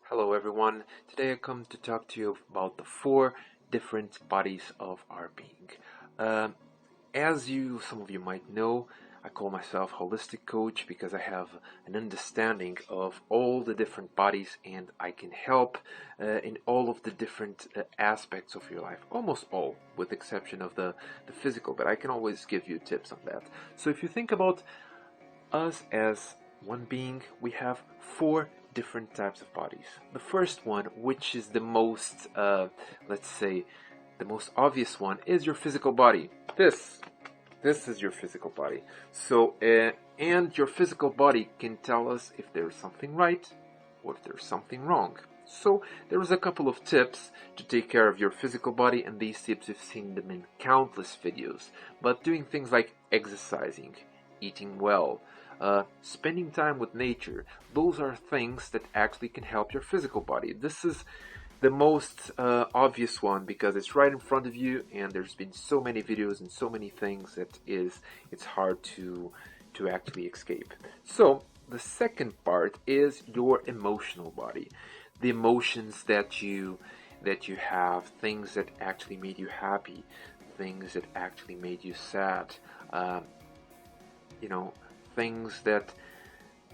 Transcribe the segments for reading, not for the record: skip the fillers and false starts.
Hello everyone. Today I come to talk to you about the four different bodies of our being. Um, some of you might know, I call myself holistic coach because I have an understanding of all the different bodies and I can help in all of the different aspects of your life, almost all, with exception of the physical, but I can always give you tips on that. So if you think about us as one being, we have four different types of bodies. The first one, which is the most, let's say, the most obvious one, is your physical body. This is your physical body. And your physical body can tell us if there's something right or if there's something wrong. So there's a couple of tips to take care of your physical body, and these tips you've seen them in countless videos. But doing things like exercising, eating well, spending time with nature, those are things that actually can help your physical body. This is the most obvious one because it's right in front of you, and there's been so many videos and so many things that it's hard to actually escape. So the second part is your emotional body, the emotions that you have, things that actually made you happy, things that actually made you sad, um, you know, things that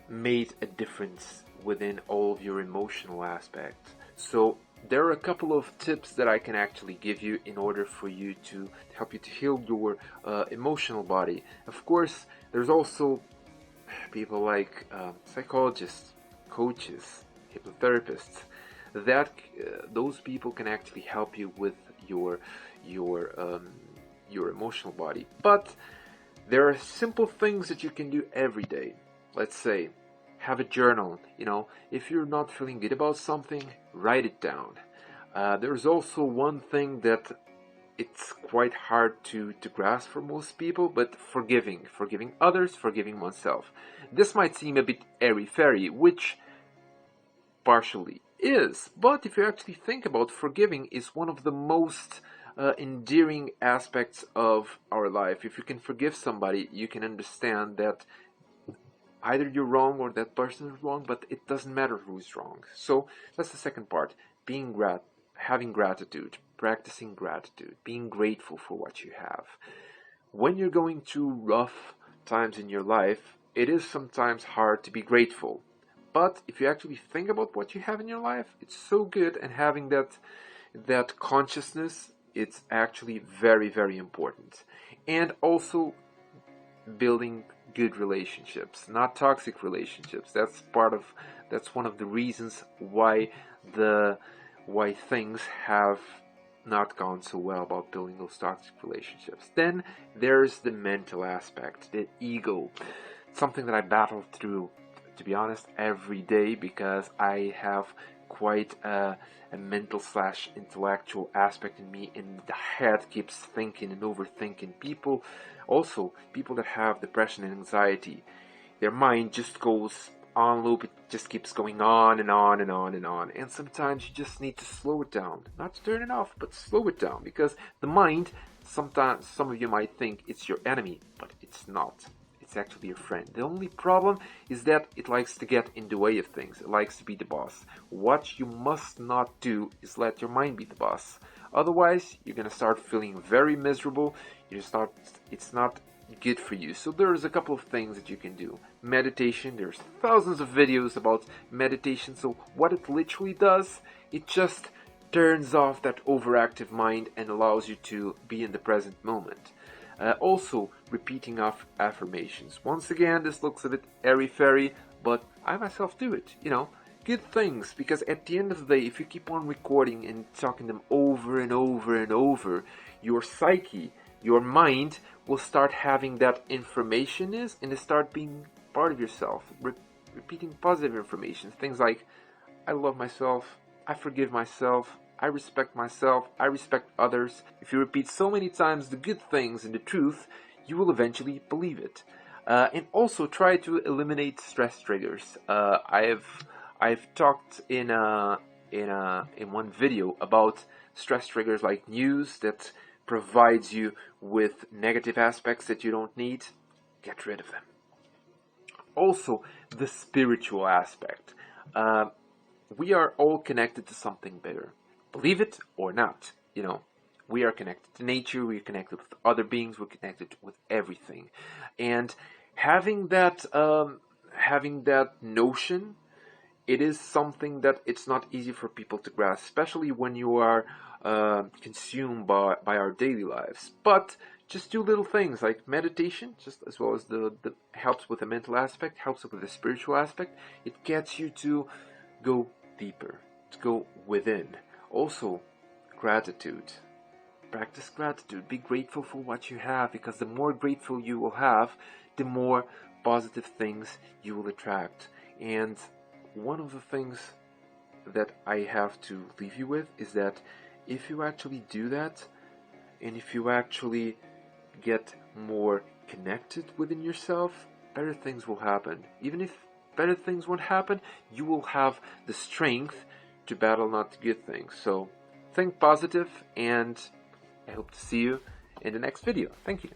made a difference within all of your emotional aspects. So there are a couple of tips that I can actually give you in order for you to help you to heal your emotional body. Of course, there's also people like psychologists, coaches, hypnotherapists. That those people can actually help you with your um, your emotional body. But there are simple things that you can do every day. Let's say, have a journal. If you're not feeling good about something, write it down. There's also one thing that it's quite hard to grasp for most people, but forgiving others, forgiving oneself. This might seem a bit airy-fairy, which partially is, but if you actually think about, forgiving is one of the most endearing aspects of our life. If you can forgive somebody, you can understand that either you're wrong or that person is wrong, but it doesn't matter who's wrong. So that's the second part: having gratitude, practicing gratitude, being grateful for what you have. When you're going through rough times in your life, it is sometimes hard to be grateful. But if you actually think about what you have in your life, it's so good, and having that consciousness, it's actually very, very important. And also building good relationships, not toxic relationships. That's one of the reasons why things have not gone so well about building those toxic relationships. Then there's the mental aspect, the ego, something that I battle through, to be honest, every day, because I have quite a mental slash intellectual aspect in me, and the head keeps thinking and overthinking. People that have depression and anxiety, their mind just goes on loop. It just keeps going on and on and on and on. And sometimes you just need to slow it down. Not to turn it off, but slow it down. Because the mind, sometimes some of you might think it's your enemy, but it's not. It's actually your friend. The only problem is that it likes to get in the way of things. It likes to be the boss. What you must not do is let your mind be the boss. Otherwise, you're going to start feeling very miserable. It's not good for you. So there's a couple of things that you can do. Meditation, there's thousands of videos about meditation. So what it literally does, it just turns off that overactive mind and allows you to be in the present moment. Also, repeating affirmations. Once again, this looks a bit airy-fairy, but I myself do it. Good things, because at the end of the day, if you keep on recording and talking them over and over and over, your psyche, your mind will start having that information and it start being part of yourself. Repeating positive information, things like, I love myself, I forgive myself, I respect others. If you repeat so many times the good things and the truth, you will eventually believe it. And also try to eliminate stress triggers. I've talked in one video about stress triggers like news that provides you with negative aspects that you don't need. Get rid of them. Also, the spiritual aspect. we are all connected to something bigger. Believe it or not, we are connected to nature, we're connected with other beings, we're connected with everything. And having that notion, it is something that it's not easy for people to grasp, especially when you are consumed by our daily lives. But just do little things like meditation, just as well as the helps with the mental aspect, helps with the spiritual aspect. It gets you to go deeper, to go within. Also, gratitude. Practice gratitude. Be grateful for what you have, because the more grateful you will have, the more positive things you will attract. And one of the things that I have to leave you with is that if you actually do that, and if you actually get more connected within yourself, better things will happen. Even if better things won't happen, you will have the strength to battle not good things. So think positive, and I hope to see you in the next video. Thank you.